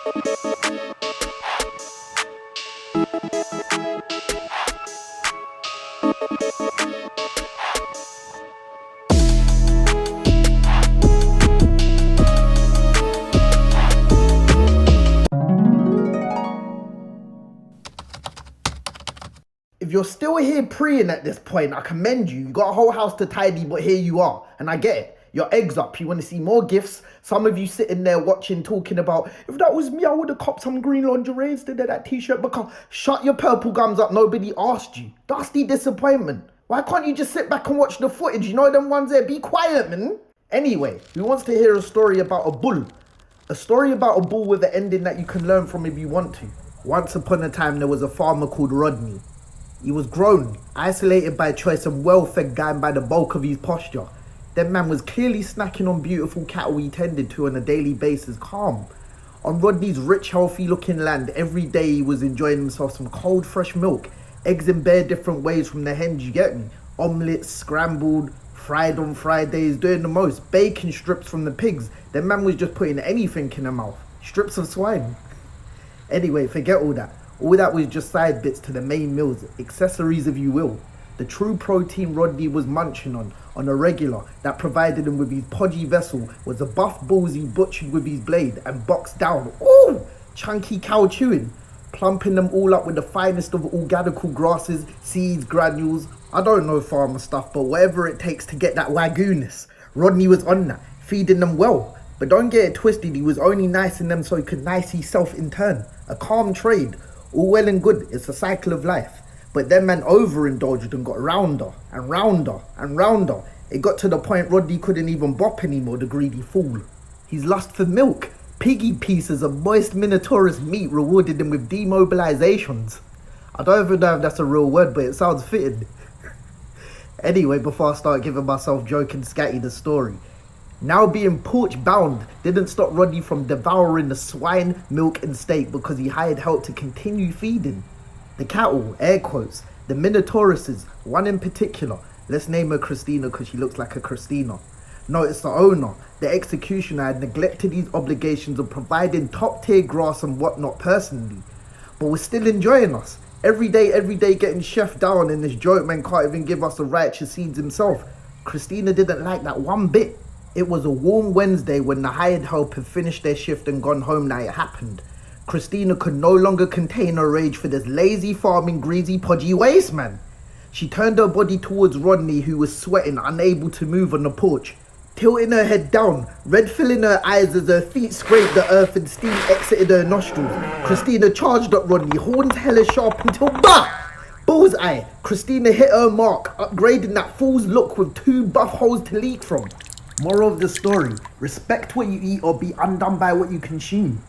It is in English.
If you're still here preying at this point, I commend you. You got a whole house to tidy, but here you are. And I get it. Your egg's up. You want to see more gifts. Some of you sitting there watching, talking about, if that was me, I would have copped some green lingerie instead of that t-shirt. Because shut your purple gums up. Nobody asked you. Dusty disappointment. Why can't you just sit back and watch the footage? You know them ones there. Be quiet, man. Anyway, who wants to hear a story about a bull? A story about a bull with an ending that you can learn from if you want to. Once upon a time, there was a farmer called Rodney. He was grown, isolated by choice and well-fed guy by the bulk of his posture. That man was clearly snacking on beautiful cattle he tended to on a daily basis, calm. On Rodney's rich, healthy-looking land, every day he was enjoying himself some cold, fresh milk, eggs in bare different ways from the hens, you get me? Omelets, scrambled, fried on Fridays, doing the most. Bacon strips from the pigs. That man was just putting anything in their mouth. Strips of swine. Anyway, forget all that. All that was just side bits to the main meals, accessories if you will. The true protein Rodney was munching on a regular, that provided him with his podgy vessel, was the buff balls he butchered with his blade and boxed down. Ooh! Chunky cow chewing, plumping them all up with the finest of organical grasses, seeds, granules. I don't know farmer stuff, but whatever it takes to get that wagooness. Rodney was on that, feeding them well. But don't get it twisted, he was only nicing them so he could nice himself in turn. A calm trade. All well and good, it's a cycle of life. But then man overindulged and got rounder and rounder and rounder. It got to the point Rodney couldn't even bop anymore, the greedy fool. His lust for milk, piggy pieces of moist Minotaurus meat rewarded him with demobilizations. I don't even know if that's a real word, but it sounds fitting. Anyway, before I start giving myself joke and scatty the story. Now being porch bound didn't stop Rodney from devouring the swine, milk and steak because he hired help to continue feeding. The cattle, air quotes, the Minotauruses, one in particular, let's name her Christina because she looks like a Christina. No, it's the owner, the executioner, had neglected his obligations of providing top tier grass and whatnot personally, but was still enjoying us. Every day getting chef down, and this joke man can't even give us the righteous seeds himself. Christina didn't like that one bit. It was a warm Wednesday when the hired help had finished their shift and gone home. Now it happened. Christina could no longer contain her rage for this lazy farming, greasy, podgy waste man. She turned her body towards Rodney, who was sweating, unable to move on the porch. Tilting her head down, red filling her eyes as her feet scraped the earth and steam exited her nostrils. Christina charged at Rodney, horns hella sharp until bah! Bullseye! Christina hit her mark, upgrading that fool's look with 2 buff holes to leak from. Moral of the story, respect what you eat or be undone by what you consume.